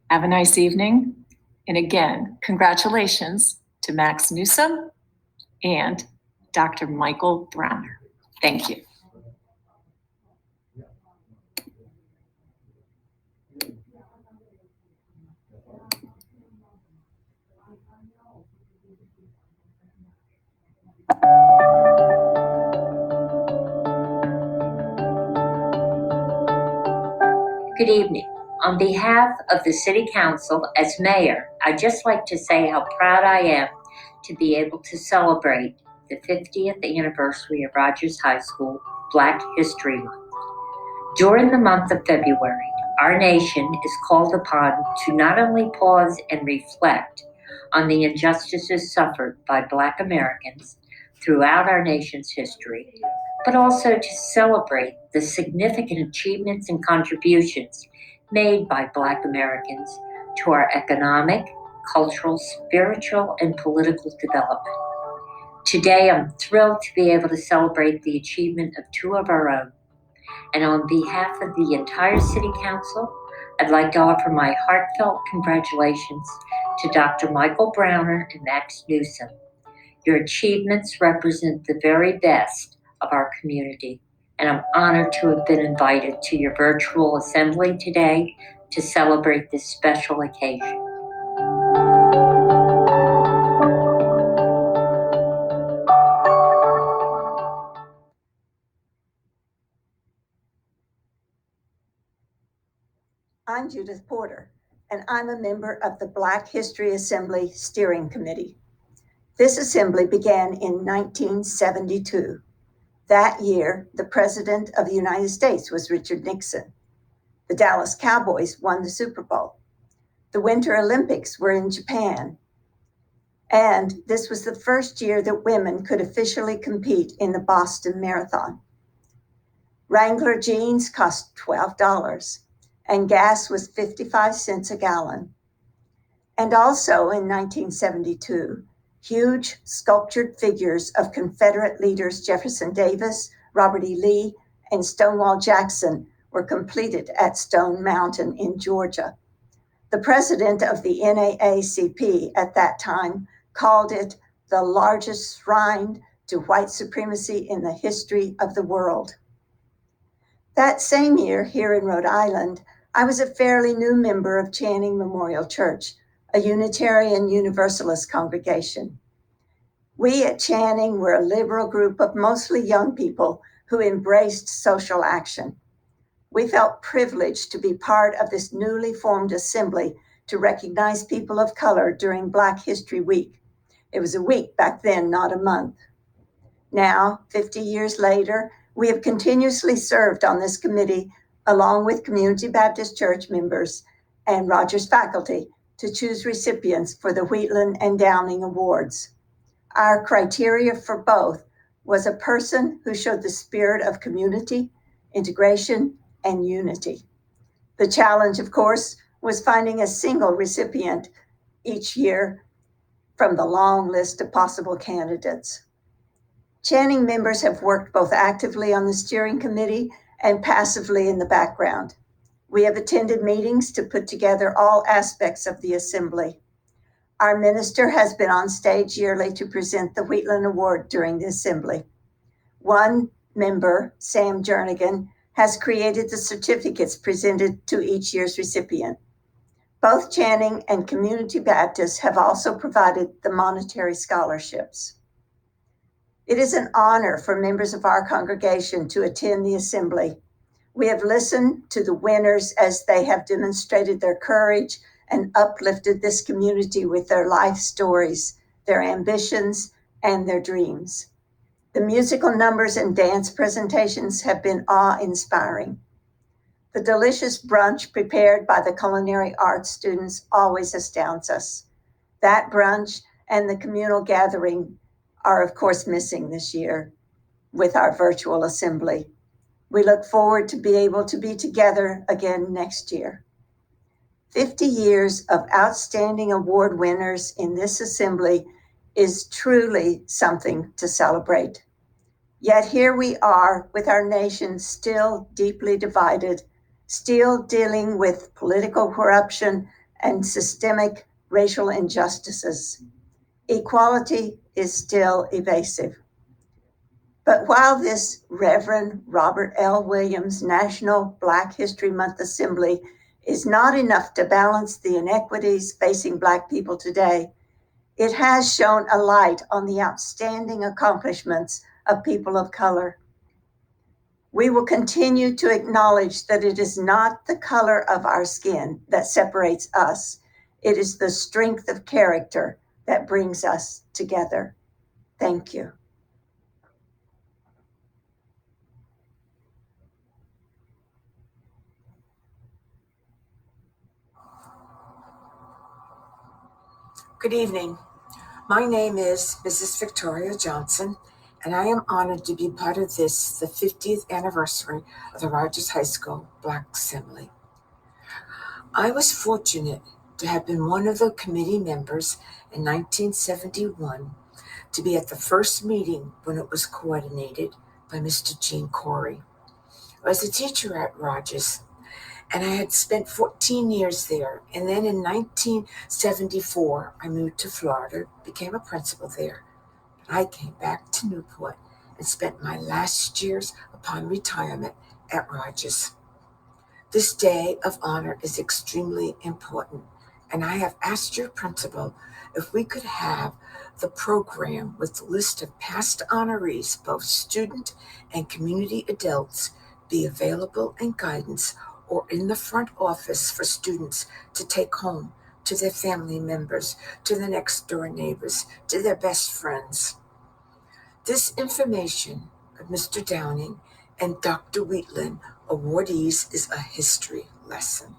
Have a nice evening. And again, congratulations to Max Newsom and Dr. Michael Browner. Thank you. Good evening. On behalf of the City Council, as mayor, I'd just like to say how proud I am to be able to celebrate the 50th anniversary of Rogers High School Black History Month. During the month of February, our nation is called upon to not only pause and reflect on the injustices suffered by Black Americans throughout our nation's history, but also to celebrate the significant achievements and contributions made by Black Americans to our economic, cultural, spiritual, and political development. Today, I'm thrilled to be able to celebrate the achievement of two of our own. And on behalf of the entire City Council, I'd like to offer my heartfelt congratulations to Dr. Michael Browner and Max Newsom. Your achievements represent the very best of our community, and I'm honored to have been invited to your virtual assembly today to celebrate this special occasion. I'm Judith Porter, and I'm a member of the Black History Assembly Steering Committee. This assembly began in 1972. That year, the President of the United States was Richard Nixon. The Dallas Cowboys won the Super Bowl. The Winter Olympics were in Japan. And this was the first year that women could officially compete in the Boston Marathon. Wrangler jeans cost $12, and gas was 55 cents a gallon. And also in 1972, huge sculptured figures of Confederate leaders Jefferson Davis, Robert E. Lee, and Stonewall Jackson were completed at Stone Mountain in Georgia. The president of the NAACP at that time called it the largest shrine to white supremacy in the history of the world. That same year, here in Rhode Island, I was a fairly new member of Channing Memorial Church, a Unitarian Universalist congregation. We at Channing were a liberal group of mostly young people who embraced social action. We felt privileged to be part of this newly formed assembly to recognize people of color during Black History Week. It was a week back then, not a month. Now, 50 years later, we have continuously served on this committee along with Community Baptist Church members and Rogers faculty to choose recipients for the Wheatland and Downing Awards. Our criteria for both was a person who showed the spirit of community, integration, and unity. The challenge, of course, was finding a single recipient each year from the long list of possible candidates. Channing members have worked both actively on the steering committee and passively in the background. We have attended meetings to put together all aspects of the assembly. Our minister has been on stage yearly to present the Wheatland Award during the assembly. One member, Sam Jernigan, has created the certificates presented to each year's recipient. Both Channing and Community Baptist have also provided the monetary scholarships. It is an honor for members of our congregation to attend the assembly. We have listened to the winners as they have demonstrated their courage and uplifted this community with their life stories, their ambitions, and their dreams. The musical numbers and dance presentations have been awe-inspiring. The delicious brunch prepared by the culinary arts students always astounds us. That brunch and the communal gathering are, of course, missing this year with our virtual assembly. We look forward to be able to be together again next year. 50 years of outstanding award winners in this assembly is truly something to celebrate. Yet here we are with our nation still deeply divided, still dealing with political corruption and systemic racial injustices. Equality is still evasive. But while this Reverend Robert L. Williams National Black History Month Assembly is not enough to balance the inequities facing Black people today, it has shone a light on the outstanding accomplishments of people of color. We will continue to acknowledge that it is not the color of our skin that separates us. It is the strength of character that brings us together. Thank you. Good evening. My name is Mrs. Victoria Johnson, and I am honored to be part of the 50th anniversary of the Rogers High School Black Assembly. I was fortunate to have been one of the committee members in 1971 to be at the first meeting when it was coordinated by Mr. Gene Corey. I was a teacher at Rogers, and I had spent 14 years there. And then in 1974, I moved to Florida, became a principal there. And I came back to Newport and spent my last years upon retirement at Rogers. This day of honor is extremely important, and I have asked your principal if we could have the program with the list of past honorees, both student and community adults, be available in guidance or in the front office for students to take home to their family members, to their next door neighbors, to their best friends. This information of Mr. Downing and Dr. Wheatland awardees is a history lesson.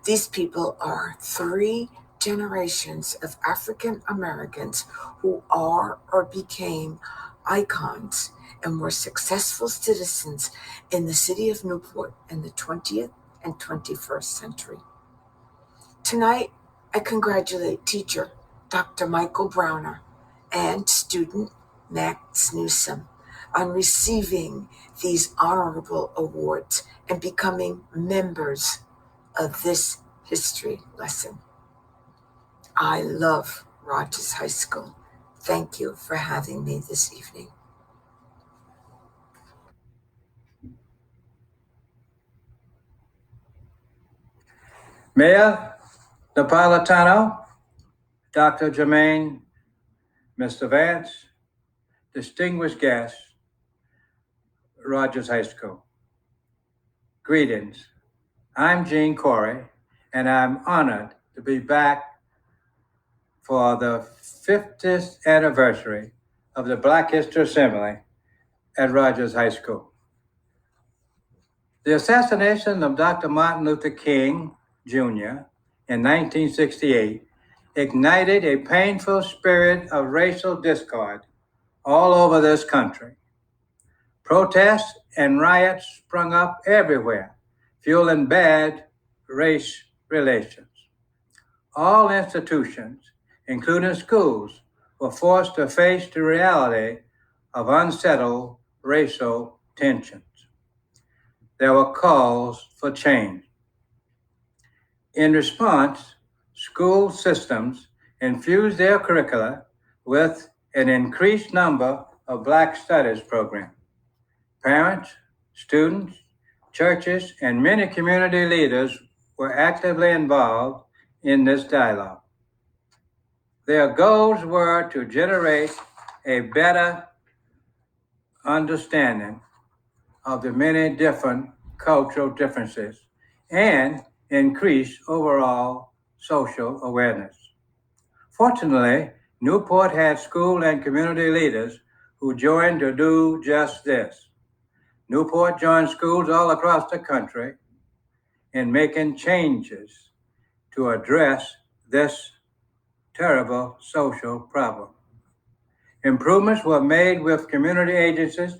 These people are 3 generations of African Americans who are or became icons and were successful citizens in the city of Newport in the 20th and 21st century. Tonight, I congratulate teacher Dr. Michael Browner and student Max Newsom on receiving these honorable awards and becoming members of this history lesson. I love Rogers High School. Thank you for having me this evening. Mayor Napolitano, Dr. Jermaine, Mr. Vance, distinguished guests, Rogers High School. Greetings. I'm Gene Corey, and I'm honored to be back for the 50th anniversary of the Black History Assembly at Rogers High School. The assassination of Dr. Martin Luther King, Jr. in 1968 ignited a painful spirit of racial discord all over this country. Protests and riots sprung up everywhere, fueling bad race relations. All institutions, including schools, were forced to face the reality of unsettled racial tensions. There were calls for change. In response, school systems infused their curricula with an increased number of Black Studies programs. Parents, students, churches, and many community leaders were actively involved in this dialogue. Their goals were to generate a better understanding of the many different cultural differences and increase overall social awareness. Fortunately, Newport had school and community leaders who joined to do just this. Newport joined schools all across the country in making changes to address this terrible social problem. Improvements were made with community agencies,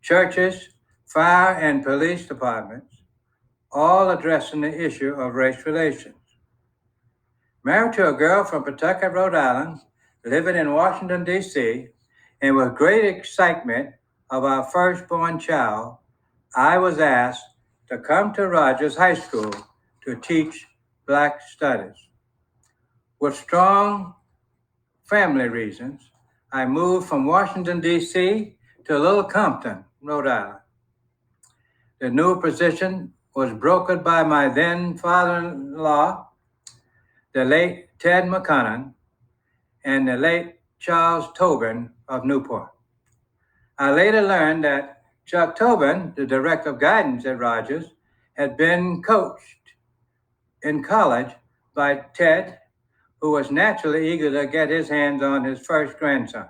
churches, fire and police departments, all addressing the issue of race relations. Married to a girl from Pawtucket, Rhode Island, living in Washington, D.C., and with great excitement of our firstborn child, I was asked to come to Rogers High School to teach Black Studies. With strong family reasons, I moved from Washington, D.C. to Little Compton, Rhode Island. The new position was brokered by my then father-in-law, the late Ted McConnell, and the late Charles Tobin of Newport. I later learned that Chuck Tobin, the director of guidance at Rogers, had been coached in college by Ted, who was naturally eager to get his hands on his first grandson.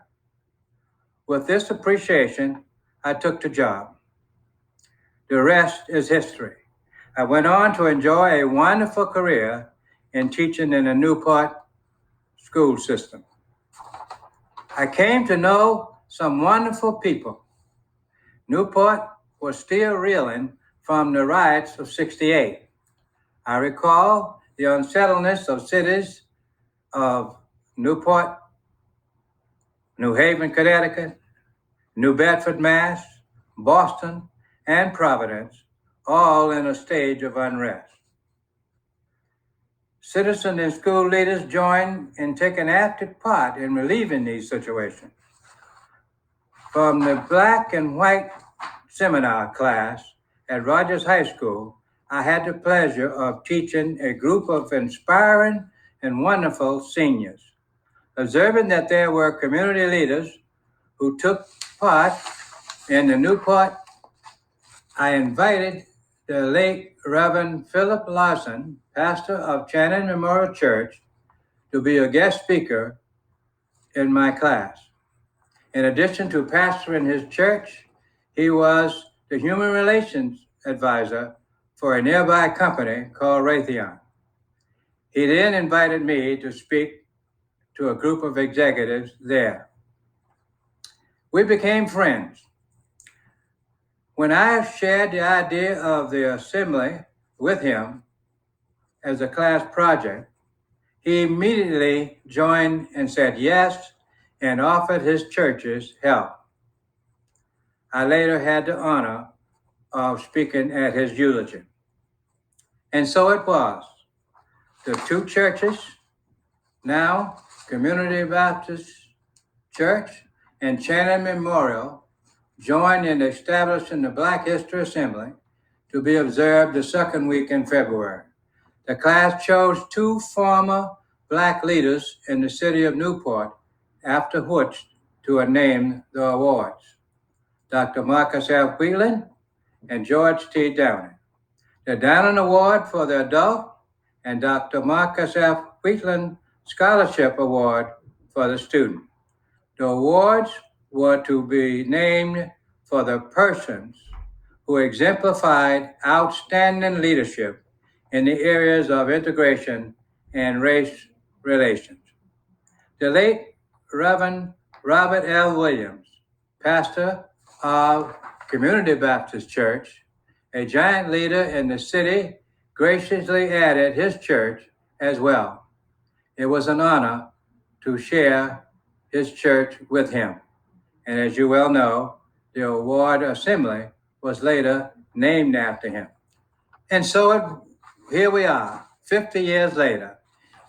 With this appreciation, I took the job. The rest is history. I went on to enjoy a wonderful career in teaching in the Newport school system. I came to know some wonderful people. Newport was still reeling from the riots of '68. I recall the unsettledness of cities of Newport, New Haven, Connecticut, New Bedford, Mass., Boston, and Providence, all in a stage of unrest. Citizens and school leaders joined in taking active part in relieving these situations. From the black and white seminar class at Rogers High School, I had the pleasure of teaching a group of inspiring and wonderful seniors. Observing that there were community leaders who took part in the Newport, I invited the late Reverend Philip Larson, pastor of Channing Memorial Church, to be a guest speaker in my class. In addition to pastoring his church, he was the human relations advisor for a nearby company called Raytheon. He then invited me to speak to a group of executives there. We became friends. When I shared the idea of the assembly with him as a class project, he immediately joined and said yes and offered his church's help. I later had the honor of speaking at his eulogy. And so it was. The two churches, now Community Baptist Church and Channing Memorial, joined in establishing the Black History Assembly to be observed the second week in February. The class chose 2 former Black leaders in the city of Newport, after which to name the awards: Dr. Marcus F. Whelan and George T. Downing. The Downing Award for the adult and Dr. Marcus F. Whelan Scholarship Award for the student. The awards were to be named for the persons who exemplified outstanding leadership in the areas of integration and race relations. The late Reverend Robert L. Williams, pastor of Community Baptist Church, a giant leader in the city, graciously added his church as well. It was an honor to share his church with him. And as you well know, the award assembly was later named after him. And so here we are, 50 years later.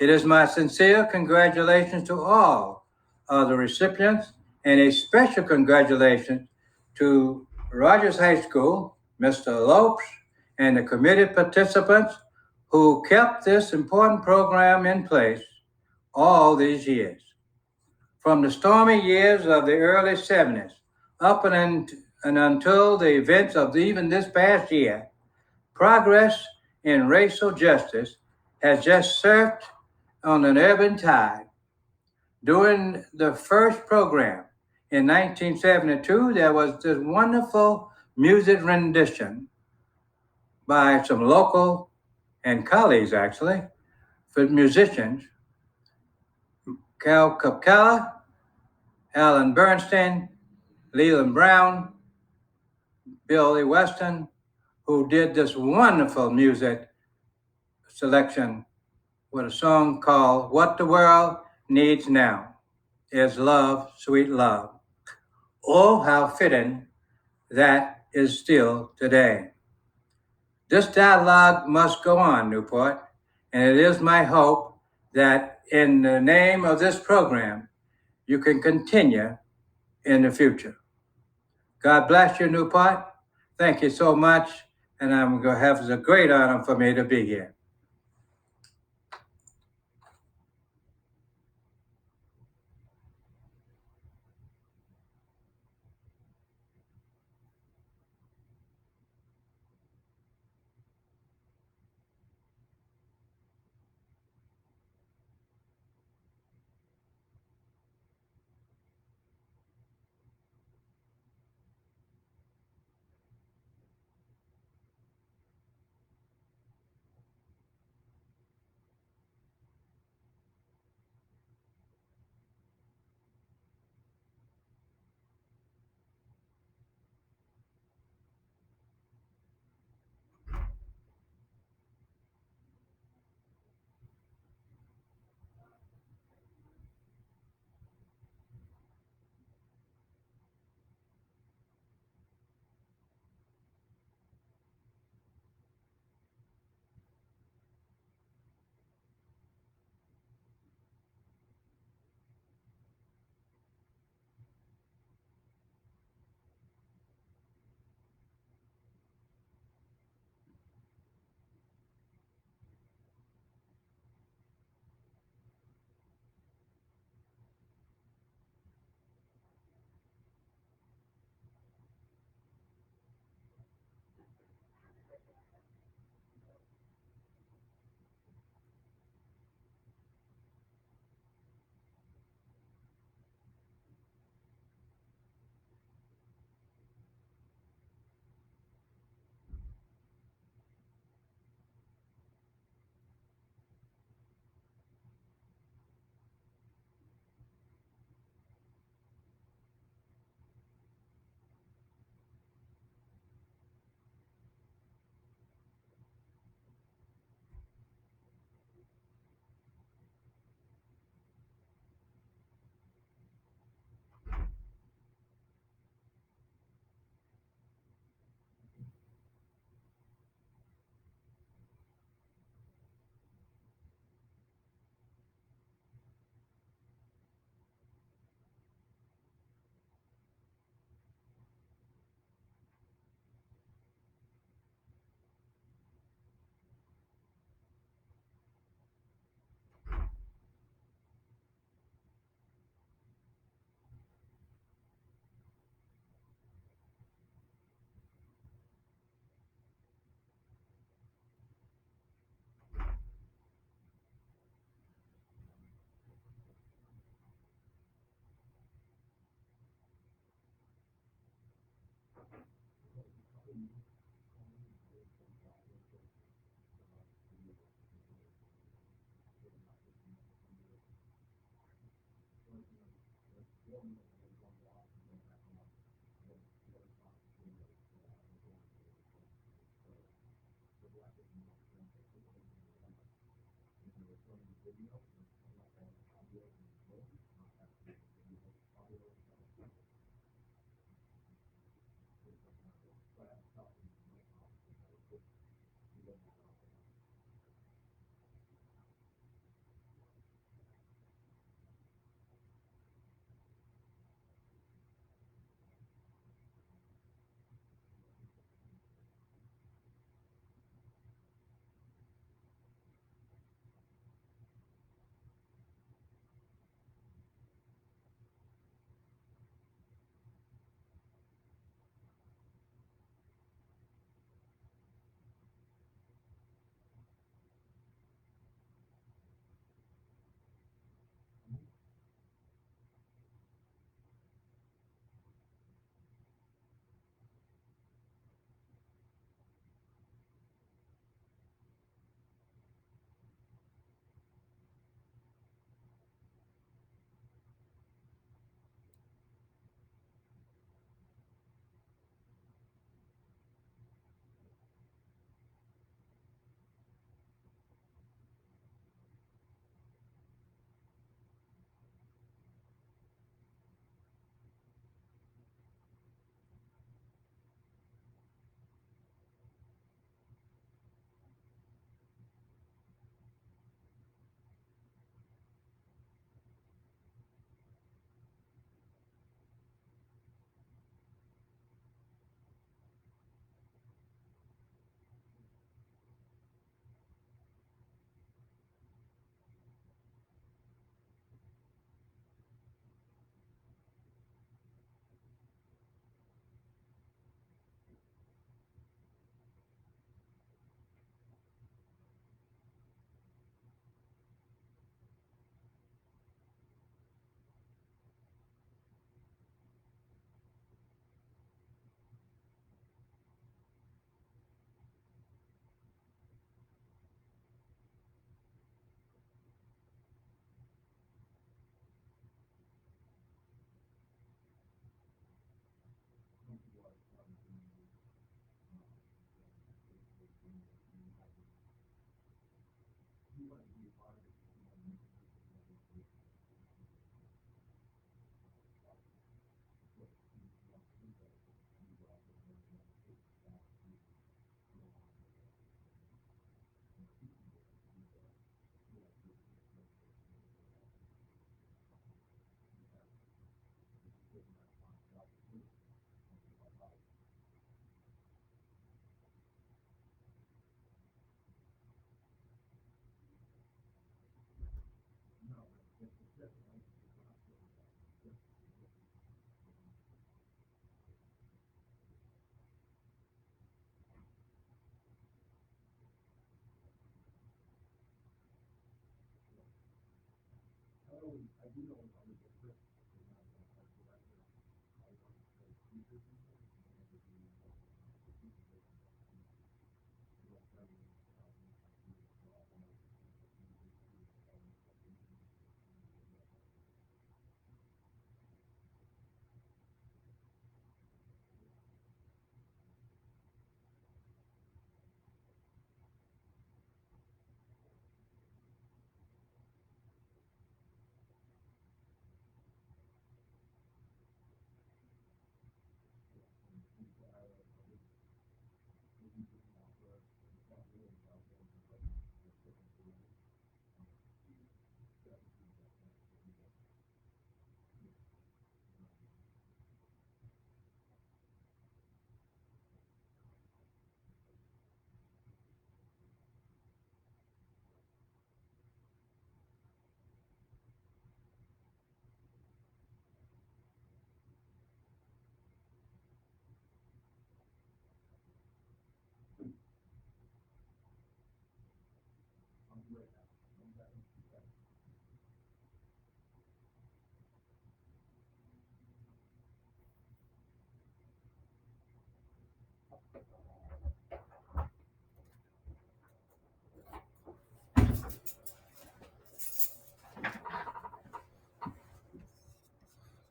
It is my sincere congratulations to all of the recipients, and a special congratulations to Rogers High School, Mr. Lopes, and the committee participants who kept this important program in place all these years. From the stormy years of the early 70s up and until the events of even this past year, progress in racial justice has just surfed on an urban tide. During the first program in 1972, there was this wonderful music rendition by some local and colleagues, actually, for musicians, Cal Capella, Alan Bernstein, Leland Brown, Billy Weston, who did this wonderful music selection with a song called What the World Needs Now Is Love, Sweet Love. Oh, how fitting that is still today. This dialogue must go on, Newport, and it is my hope that in the name of this program, you can continue in the future. God bless you, Newport. Thank you so much, and I'm going to have it's a great honor for me to be here.